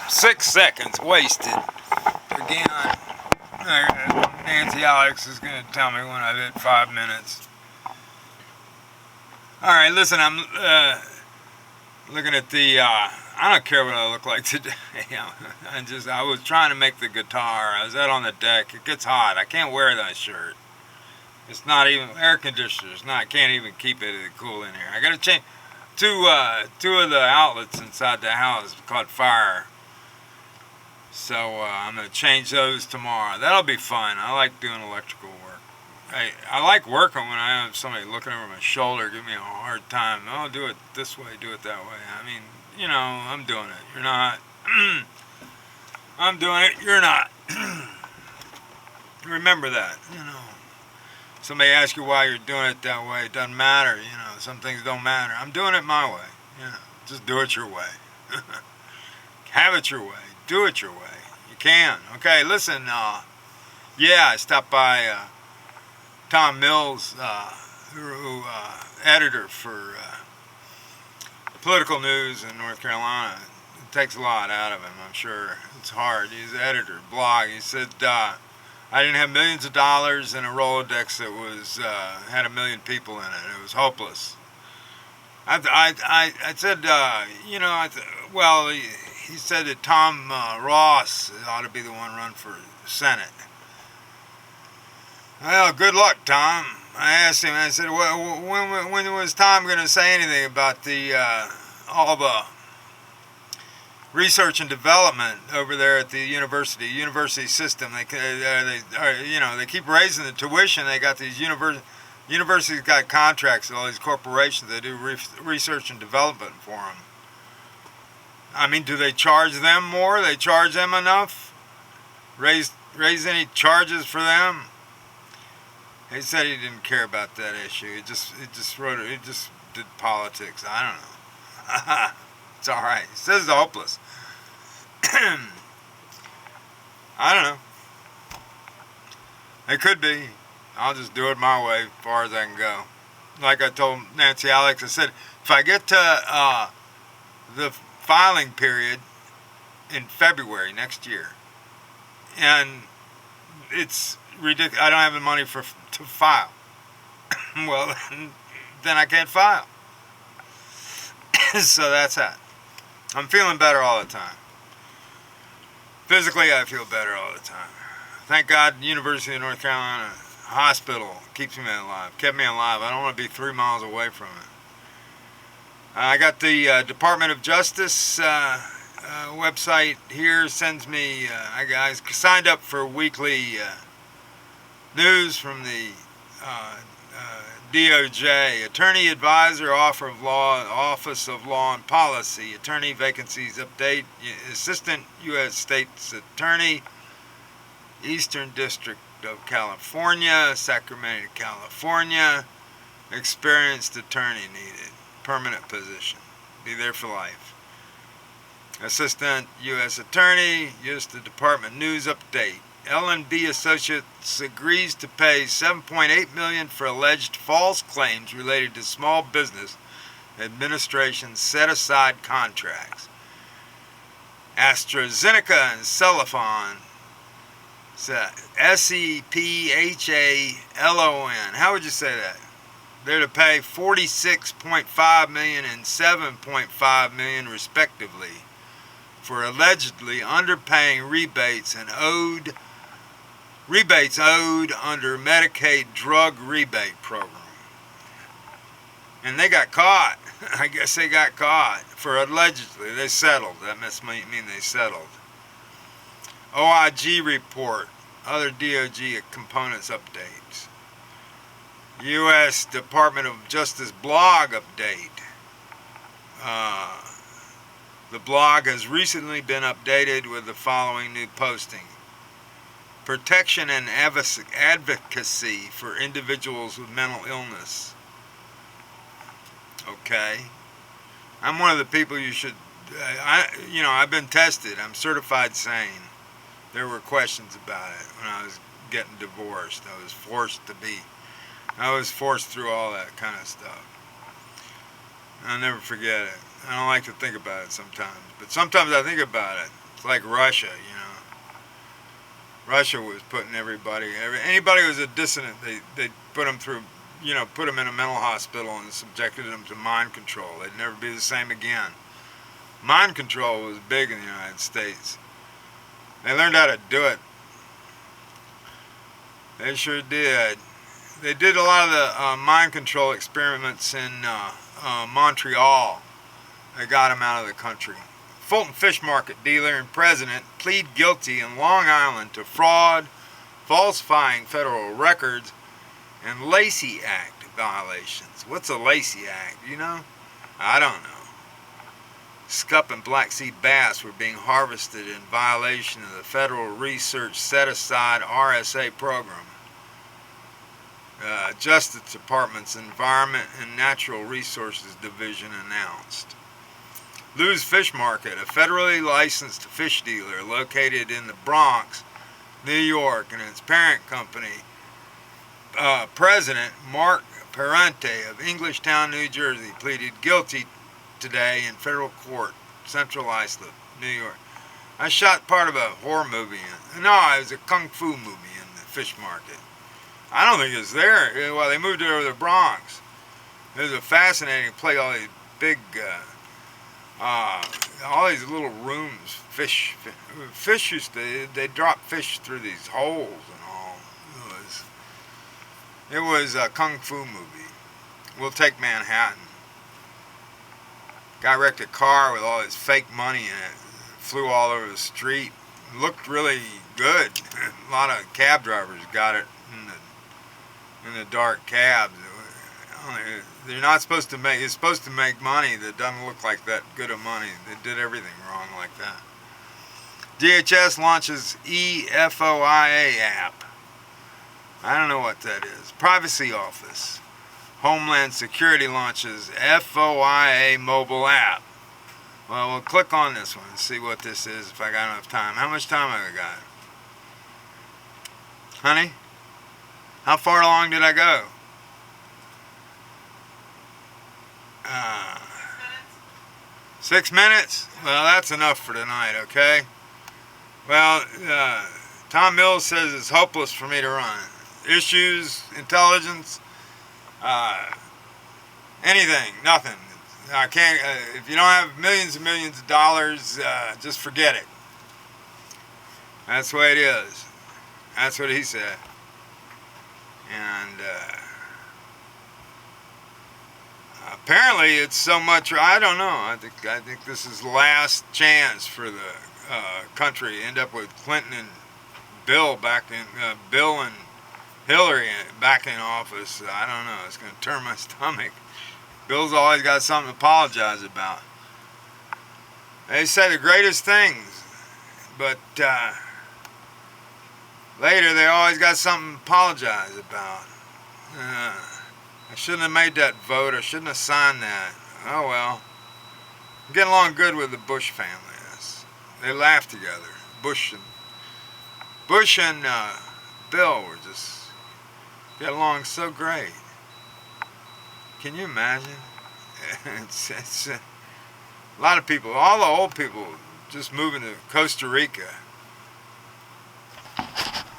6 seconds wasted. Again, Nancy Alex is going to tell me when I've hit 5 minutes. Alright, listen, I'm looking at the, I don't care what I look like today. I was trying to make the guitar. I was out on the deck. It gets hot. I can't wear that shirt. It's not even, air conditioner. I can't even keep it cool in here. I got to change two of the outlets inside the house caught fire. So I'm going to change those tomorrow. That'll be fun. I like doing electrical work. I like working when I have somebody looking over my shoulder, give me a hard time. Oh, do it this way, do it that way. I mean, you know, I'm doing it. You're not. I'm doing it. You're not. Remember that, you know. Somebody asks you why you're doing it that way. It doesn't matter, you know. Some things don't matter. I'm doing it my way. You know, just do it your way. Have it your way. Do it your way. You can. Okay, listen. Yeah, I stopped by Tom Mills, who editor for political news in North Carolina. It takes a lot out of him, I'm sure. It's hard. He's an editor, blog. He said, I didn't have millions of dollars in a Rolodex that was had 1 million people in it. It was hopeless. I said, you know, well, he said that Tom Ross ought to be the one run for Senate. Well, good luck, Tom. I asked him, I said, well, when was Tom going to say anything about the all the research and development over there at the university system? They keep raising the tuition. They got these universities got contracts with all these corporations. They do research and development for them. I mean, do they charge them more? They charge them enough? Raise any charges for them? He said he didn't care about that issue. He just did politics. I don't know. It's all right. He says it's hopeless. I don't know. It could be. I'll just do it my way as far as I can go. Like I told Nancy Alex, I said, if I get to the filing period in February next year, and it's ridiculous, I don't have the money to file. Well, then I can't file. So that's that. I'm feeling better all the time. Physically, I feel better all the time. Thank God, University of North Carolina Hospital keeps me alive, kept me alive. I don't want to be 3 miles away from it. I got the Department of Justice website here, sends me, I signed up for weekly news from the DOJ. Attorney Advisor, Office of Law and Policy. Attorney vacancies update. Assistant U.S. State's Attorney, Eastern District of California, Sacramento, California. Experienced attorney needed. Permanent position. Be there for life. Assistant U.S. Attorney, U.S. Department News Update. L&B Associates agrees to pay $7.8 million for alleged false claims related to Small Business Administration set-aside contracts. AstraZeneca and Cellphone, S-E-P-H-A-L-O-N. How would you say that? They're to pay $46.5 million and $7.5 million respectively for allegedly underpaying rebates owed under Medicaid drug rebate program. And they got caught. I guess they got caught for allegedly. They settled. That must mean they settled. OIG report. Other DOJ components updates. U.S. Department of Justice blog update. The blog has recently been updated with the following new posting. Protection and advocacy for individuals with mental illness. Okay. I'm one of the people you should, I've been tested. I'm certified sane. There were questions about it when I was getting divorced. I was forced through all that kind of stuff. I'll never forget it. I don't like to think about it sometimes, but sometimes I think about it. It's like Russia, you know. Russia was putting anybody who was a dissident, they put them through, you know, put them in a mental hospital and subjected them to mind control. They'd never be the same again. Mind control was big in the United States. They learned how to do it. They sure did. They did a lot of the mind control experiments in Montreal. They got them out of the country. Fulton Fish Market dealer and president plead guilty in Long Island to fraud, falsifying federal records, and Lacey Act violations. What's a Lacey Act? You know? I don't know. Scup and Black Sea bass were being harvested in violation of the Federal Research Set-Aside RSA program. Justice Department's Environment and Natural Resources Division announced. Lou's Fish Market, a federally licensed fish dealer located in the Bronx, New York, and its parent company, President Mark Parente of Englishtown, New Jersey, pleaded guilty today in federal court, Central Islip, New York. I shot part of a horror movie. No, it was a kung fu movie in the fish market. I don't think it's there. Well, they moved it over to the Bronx. It was a fascinating place. All these big, all these little rooms. Fish used to, they drop fish through these holes and all. It was a kung fu movie. We'll Take Manhattan. Guy wrecked a car with all his fake money in it. Flew all over the street. Looked really good. A lot of cab drivers got it in the dark cabs. They're not supposed to make. It's supposed to make money that doesn't look like that good of money. They did everything wrong like that. DHS launches eFOIA app. I don't know what that is. Privacy Office. Homeland Security launches FOIA mobile app. Well, we'll click on this one and see what this is if I got enough time. How much time have I got? Honey? How far along did I go? 6 minutes? Well, that's enough for tonight, okay? Well, Tom Mills says it's hopeless for me to run. Issues, intelligence, anything, nothing. I can't, if you don't have millions and millions of dollars, just forget it. That's the way it is. That's what he said. And apparently it's so much, I don't know, I think this is the last chance for the country. End up with Clinton and Bill Bill and Hillary back in office. I don't know, it's going to turn my stomach. Bill's always got something to apologize about. They say the greatest things, but later they always got something to apologize about. I shouldn't have made that vote. I shouldn't have signed that. Oh well. I'm getting along good with the Bush family. They laugh together. Bush and Bill were just get along so great. Can you imagine? It's a lot of people, all the old people, just moving to Costa Rica.